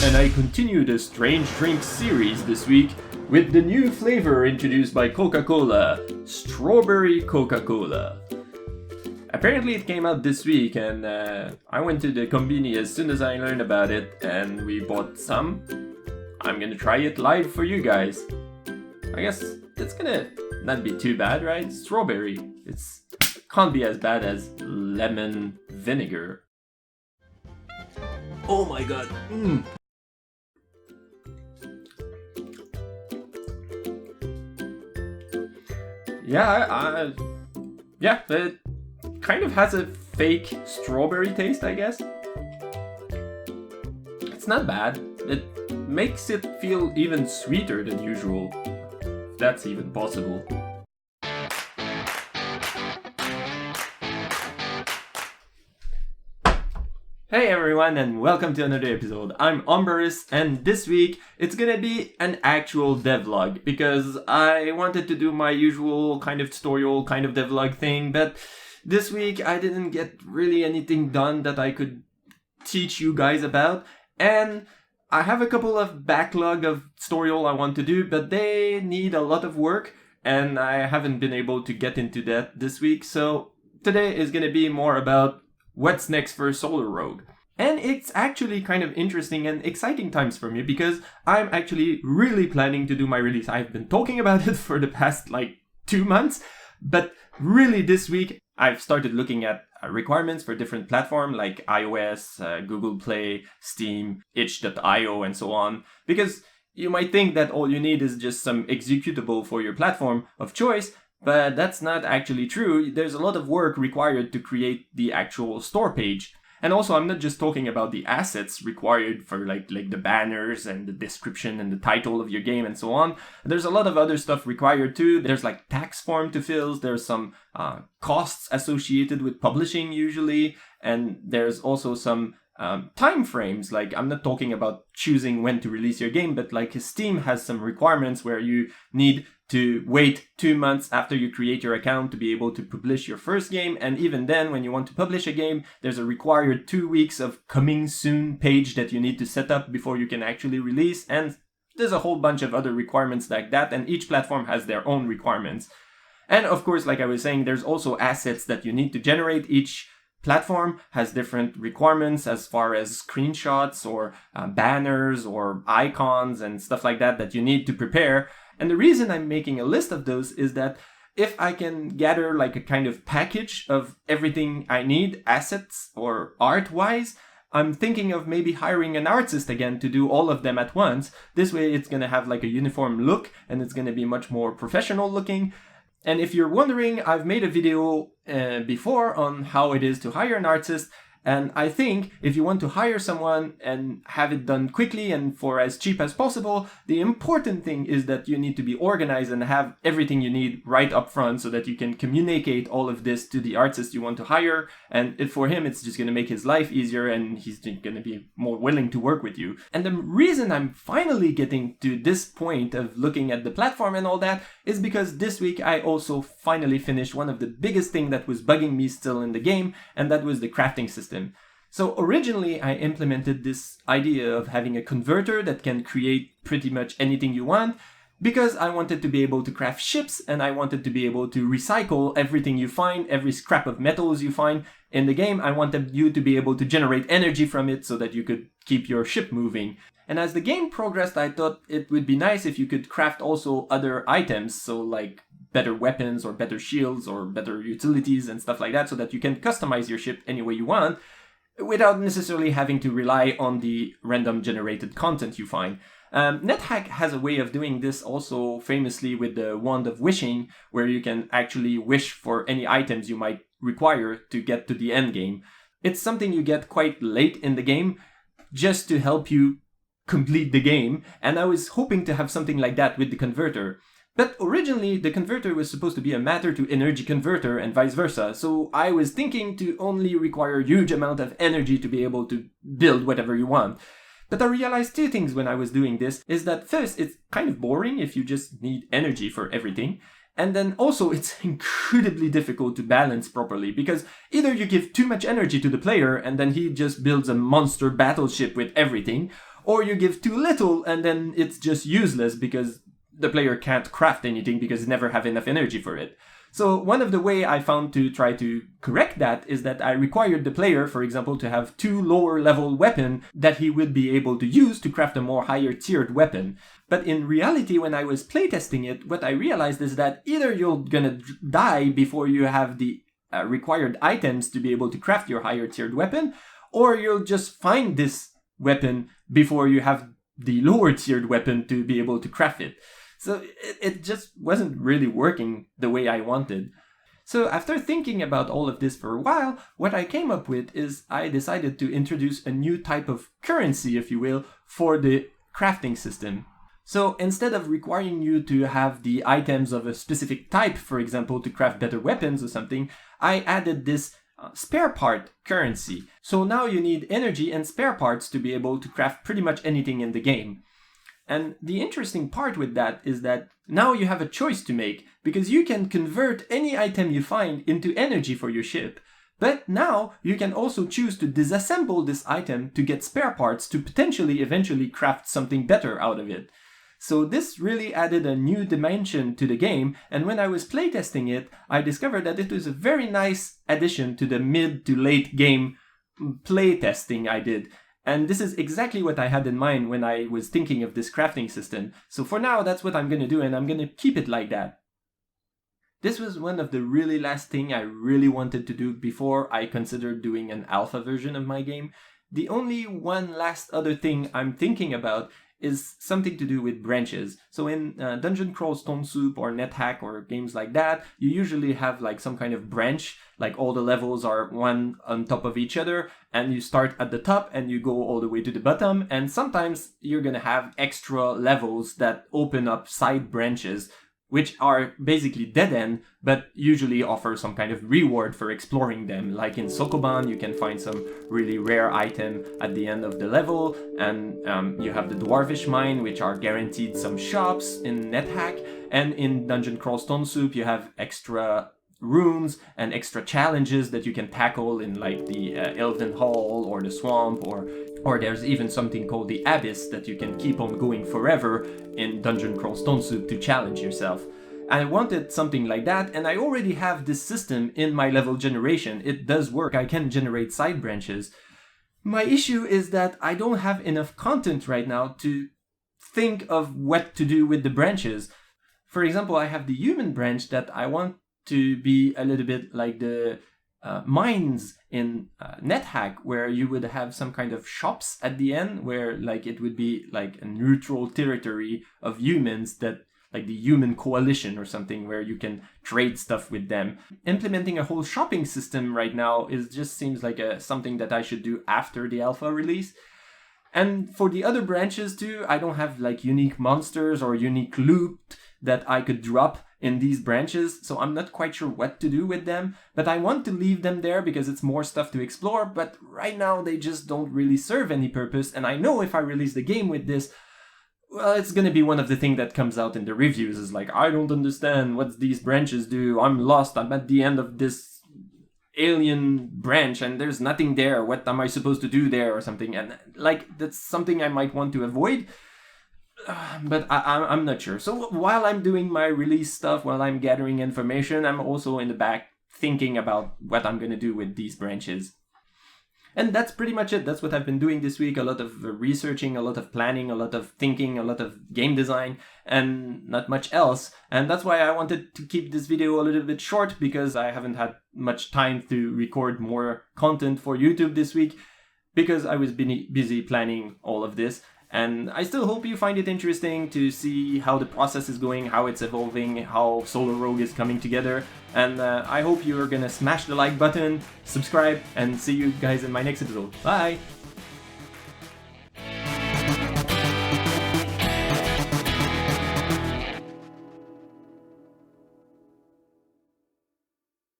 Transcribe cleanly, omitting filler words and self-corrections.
and I continue the Strange Drinks series this week with the new flavor introduced by Coca-Cola, Strawberry Coca-Cola. Apparently it came out this week, and I went to the combini as soon as I learned about it, and we bought some. I'm gonna try it live for you guys. I guess it's gonna not be too bad, right? Strawberry. It can't be as bad as lemon vinegar. Oh my god. Yeah, it kind of has a fake strawberry taste, I guess. It's not bad. It makes it feel even sweeter than usual, if that's even possible. Hey everyone, and welcome to another episode. I'm Ombarus, and this week it's gonna be an actual devlog because I wanted to do my usual kind of tutorial, kind of devlog thing, but this week I didn't get really anything done that I could teach you guys about, and I have a couple of backlog of tutorial I want to do, but they need a lot of work, and I haven't been able to get into that this week, so today is gonna be more about what's next for Solar Rogue. And it's actually kind of interesting and exciting times for me because I'm actually really planning to do my release. I've been talking about it for the past 2 months, but really this week I've started looking at requirements for different platforms like iOS, Google Play, Steam, itch.io, and so on. Because you might think that all you need is just some executable for your platform of choice, but that's not actually true. There's a lot of work required to create the actual store page. And also, I'm not just talking about the assets required for like the banners and the description and the title of your game and so on. There's a lot of other stuff required too. There's tax form to fill. There's some costs associated with publishing usually. And there's also some time frames. I'm not talking about choosing when to release your game, but Steam has some requirements where you need to wait 2 months after you create your account to be able to publish your first game. And even then, when you want to publish a game, there's a required 2 weeks of coming soon page that you need to set up before you can actually release. And there's a whole bunch of other requirements like that. And each platform has their own requirements. And of course, like I was saying, there's also assets that you need to generate. Each platform has different requirements as far as screenshots or banners or icons and stuff like that you need to prepare. And the reason I'm making a list of those is that if I can gather a kind of package of everything I need, assets or art-wise, I'm thinking of maybe hiring an artist again to do all of them at once. This way it's going to have a uniform look and it's going to be much more professional looking. And if you're wondering, I've made a video before on how it is to hire an artist. And I think if you want to hire someone and have it done quickly and for as cheap as possible, the important thing is that you need to be organized and have everything you need right up front so that you can communicate all of this to the artist you want to hire. And for him, it's just going to make his life easier and he's going to be more willing to work with you. And the reason I'm finally getting to this point of looking at the platform and all that is because this week I also finally finished one of the biggest things that was bugging me still in the game, and that was the crafting system. So originally I implemented this idea of having a converter that can create pretty much anything you want because I wanted to be able to craft ships and I wanted to be able to recycle everything you find, every scrap of metals you find in the game. I wanted you to be able to generate energy from it so that you could keep your ship moving. And as the game progressed, I thought it would be nice if you could craft also other items, so better weapons or better shields or better utilities and stuff like that so that you can customize your ship any way you want without necessarily having to rely on the random generated content you find. NetHack has a way of doing this also famously with the Wand of Wishing, where you can actually wish for any items you might require to get to the end game. It's something you get quite late in the game just to help you complete the game, and I was hoping to have something like that with the converter. But originally, the converter was supposed to be a matter to energy converter and vice versa, so I was thinking to only require a huge amount of energy to be able to build whatever you want. But I realized two things when I was doing this, is that first, it's kind of boring if you just need energy for everything, and then also it's incredibly difficult to balance properly, because either you give too much energy to the player and then he just builds a monster battleship with everything, or you give too little and then it's just useless because the player can't craft anything because they never have enough energy for it. So one of the way I found to try to correct that is that I required the player, for example, to have 2 lower level weapons that he would be able to use to craft a more higher tiered weapon. But in reality, when I was playtesting it, what I realized is that either you're gonna die before you have the required items to be able to craft your higher tiered weapon, or you'll just find this weapon before you have the lower tiered weapon to be able to craft it. So it just wasn't really working the way I wanted. So after thinking about all of this for a while, what I came up with is I decided to introduce a new type of currency, if you will, for the crafting system. So instead of requiring you to have the items of a specific type, for example, to craft better weapons or something, I added this spare part currency. So now you need energy and spare parts to be able to craft pretty much anything in the game. And the interesting part with that is that now you have a choice to make, because you can convert any item you find into energy for your ship. But now you can also choose to disassemble this item to get spare parts to potentially eventually craft something better out of it. So this really added a new dimension to the game, and when I was playtesting it, I discovered that it was a very nice addition to the mid to late game playtesting I did. And this is exactly what I had in mind when I was thinking of this crafting system. So for now, that's what I'm going to do, and I'm going to keep it like that. This was one of the really last thing I really wanted to do before I considered doing an alpha version of my game. The only one last other thing I'm thinking about is something to do with branches. So in Dungeon Crawl, Stone Soup, or NetHack, or games like that, you usually have like some kind of branch, like all the levels are one on top of each other, and you start at the top and you go all the way to the bottom, and sometimes you're gonna have extra levels that open up side branches, which are basically dead end, but usually offer some kind of reward for exploring them. Like in Sokoban, you can find some really rare item at the end of the level, and you have the Dwarvish Mine, which are guaranteed some shops in NetHack, and in Dungeon Crawl Stone Soup, you have extra rooms and extra challenges that you can tackle in like the Elven Hall or the Swamp, or there's even something called the Abyss that you can keep on going forever in Dungeon Crawl Stone Soup to challenge yourself. I wanted something like that, and I already have this system in my level generation. It does work, I can generate side branches. My issue is that I don't have enough content right now to think of what to do with the branches. For example, I have the human branch that I want to be a little bit like the mines in NetHack, where you would have some kind of shops at the end, where like it would be like a neutral territory of humans, that like the human coalition or something, where you can trade stuff with them. Implementing a whole shopping system right now just seems like something that I should do after the alpha release. And for the other branches too, I don't have like unique monsters or unique loot that I could drop in these branches, so I'm not quite sure what to do with them, but I want to leave them there because it's more stuff to explore, but right now they just don't really serve any purpose, and I know if I release the game with this, well, it's gonna be one of the things that comes out in the reviews, is like, I don't understand what these branches do, I'm lost, I'm at the end of this alien branch and there's nothing there, what am I supposed to do there or something, and like, that's something I might want to avoid. But I'm not sure. So while I'm doing my release stuff, while I'm gathering information, I'm also in the back thinking about what I'm going to do with these branches. And that's pretty much it. That's what I've been doing this week. A lot of researching, a lot of planning, a lot of thinking, a lot of game design, and not much else. And that's why I wanted to keep this video a little bit short, because I haven't had much time to record more content for YouTube this week, because I was busy planning all of this. And I still hope you find it interesting to see how the process is going, how it's evolving, how Solar Rogue is coming together. And I hope you're gonna smash the like button, subscribe, and see you guys in my next episode. Bye!